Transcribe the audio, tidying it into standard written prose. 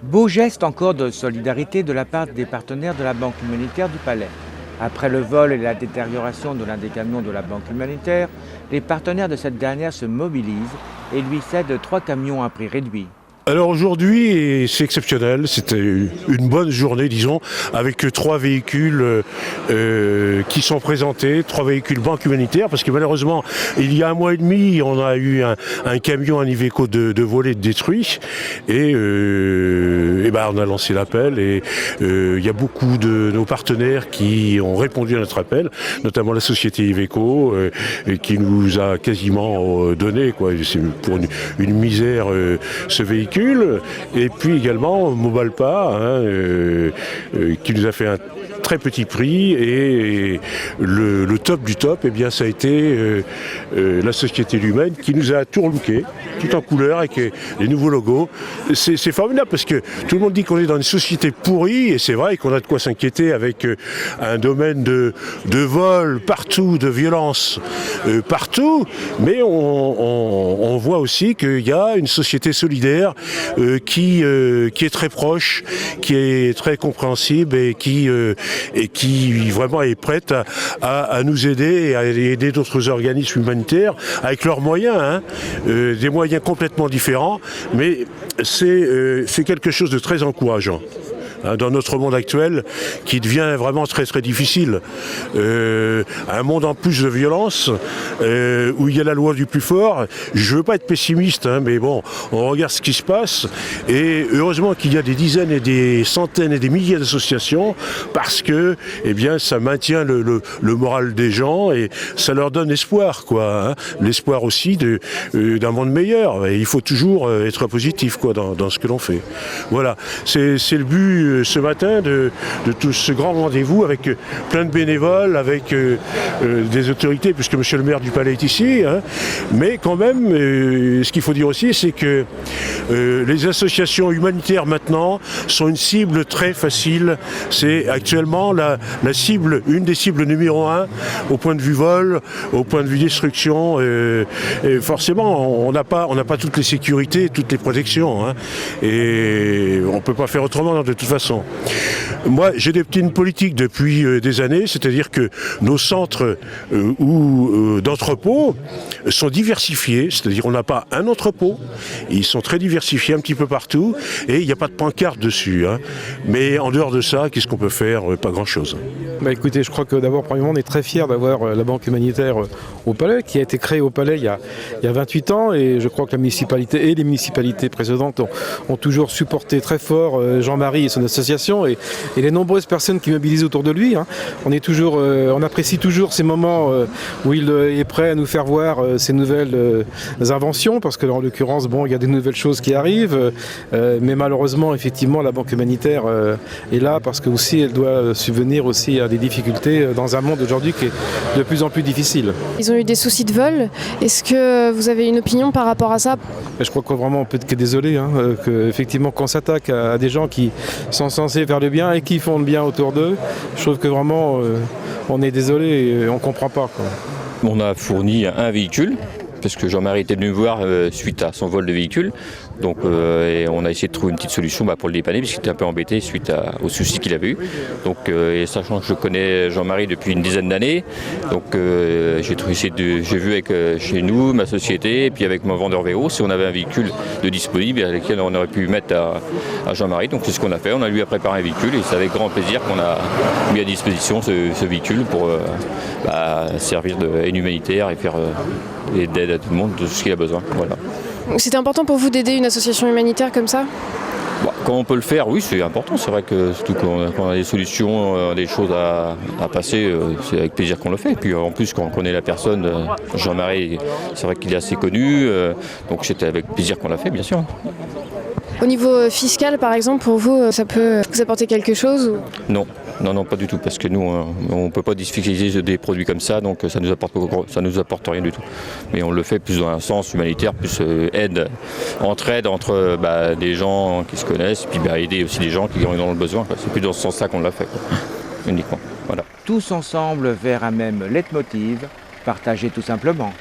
Beau geste encore de solidarité de la part des partenaires de la Banque humanitaire du Palais. Après le vol et la détérioration de l'un des camions de la Banque humanitaire, les partenaires de cette dernière se mobilisent et lui cèdent 3 camions à prix réduit. Alors aujourd'hui, c'est exceptionnel, c'était une bonne journée, disons, avec 3 véhicules qui sont présentés, 3 véhicules Banque humanitaire, parce que malheureusement, il y a 1 mois et demi, on a eu un camion, un Iveco de volé, de détruit, et on a lancé l'appel, et il y a beaucoup de nos partenaires qui ont répondu à notre appel, notamment la société Iveco, qui nous a quasiment donné, quoi, c'est pour une misère, ce véhicule. Et puis également Mobalpa, qui nous a fait un très petit prix, et le top du top, eh bien, ça a été la société Lumen qui nous a tout relooké, tout en couleur avec les nouveaux logos. C'est formidable parce que tout le monde dit qu'on est dans une société pourrie, et c'est vrai qu'on a de quoi s'inquiéter avec un domaine de vol partout, de violence partout, mais on voit aussi qu'il y a une société solidaire qui est très proche, qui est très compréhensible et qui vraiment est prête à nous aider et à aider d'autres organismes humanitaires avec leurs moyens, des moyens complètement différents, mais c'est quelque chose de très encourageant. Dans notre monde actuel qui devient vraiment très très difficile. Un monde en plus de violence, où il y a la loi du plus fort. Je ne veux pas être pessimiste, mais bon, on regarde ce qui se passe, et heureusement qu'il y a des dizaines et des centaines et des milliers d'associations, parce que ça maintient le moral des gens, et ça leur donne espoir, quoi, l'espoir aussi d'un monde meilleur. Et il faut toujours être positif, quoi, dans ce que l'on fait. Voilà, c'est le but ce matin de tout ce grand rendez-vous avec plein de bénévoles, avec des autorités, puisque monsieur le maire du Palais est ici, mais quand même, ce qu'il faut dire aussi, c'est que les associations humanitaires maintenant sont une cible très facile. C'est actuellement la cible, une des cibles numéro 1 au point de vue vol, au point de vue destruction, et forcément on n'a pas toutes les sécurités, toutes les protections, et on ne peut pas faire autrement de toute façon. Moi, j'ai une politique depuis des années, c'est-à-dire que nos centres d'entrepôts sont diversifiés, c'est-à-dire on n'a pas un entrepôt, ils sont très diversifiés un petit peu partout, et il n'y a pas de pancarte dessus. Mais en dehors de ça, qu'est-ce qu'on peut faire? Pas grand-chose. Écoutez, je crois que d'abord, premièrement, on est très fiers d'avoir la Banque humanitaire au Palais, qui a été créée au Palais il y a 28 ans, et je crois que la municipalité et les municipalités précédentes ont toujours supporté très fort Jean-Marie et son association, et les nombreuses personnes qui mobilisent autour de lui. On apprécie toujours ces moments où il est prêt à nous faire voir ses nouvelles inventions, parce que en l'occurrence, il y a des nouvelles choses qui arrivent, mais malheureusement, effectivement, la Banque humanitaire est là parce que aussi elle doit subvenir aussi à des difficultés dans un monde aujourd'hui qui est de plus en plus difficile. Ils ont eu des soucis de vol. Est-ce que vous avez une opinion par rapport à ça? Je crois qu'on vraiment peut être que désolé, qu'effectivement qu'on s'attaque à des gens qui sont censés faire le bien et qui font le bien autour d'eux. Je trouve que vraiment on est désolé et on ne comprend pas, quoi. On a fourni un véhicule, parce que Jean-Marie était venu me voir suite à son vol de véhicule. Donc et on a essayé de trouver une petite solution pour le dépanner, puisqu'il était un peu embêté suite aux soucis qu'il avait eu. Donc et sachant que je connais Jean-Marie depuis une dizaine d'années, donc j'ai vu avec chez nous, ma société, et puis avec mon vendeur VO, si on avait un véhicule de disponible avec lequel on aurait pu mettre à Jean-Marie. Donc c'est ce qu'on a fait, on a lui préparé un véhicule, et c'est avec grand plaisir qu'on a mis à disposition ce véhicule pour servir d'aide humanitaire et faire d'aide à tout le monde de ce qu'il a besoin. Voilà. C'était important pour vous d'aider une association humanitaire comme ça? Quand on peut le faire, oui, c'est important. C'est vrai que surtout quand on a des solutions, des choses à passer, c'est avec plaisir qu'on le fait. Et puis en plus, quand on connaît la personne, Jean-Marie, c'est vrai qu'il est assez connu, donc c'était avec plaisir qu'on l'a fait, bien sûr. Au niveau fiscal, par exemple, pour vous, ça peut vous apporter quelque chose ou... Non, pas du tout, parce que nous, on ne peut pas défiscaliser des produits comme ça, donc ça nous apporte rien du tout. Mais on le fait plus dans un sens humanitaire, plus entraide entre des gens qui se connaissent, et puis aider aussi des gens qui ont dans le besoin, quoi. C'est plus dans ce sens-là qu'on l'a fait, quoi. Uniquement. Voilà. Tous ensemble vers un même leitmotiv, partager tout simplement.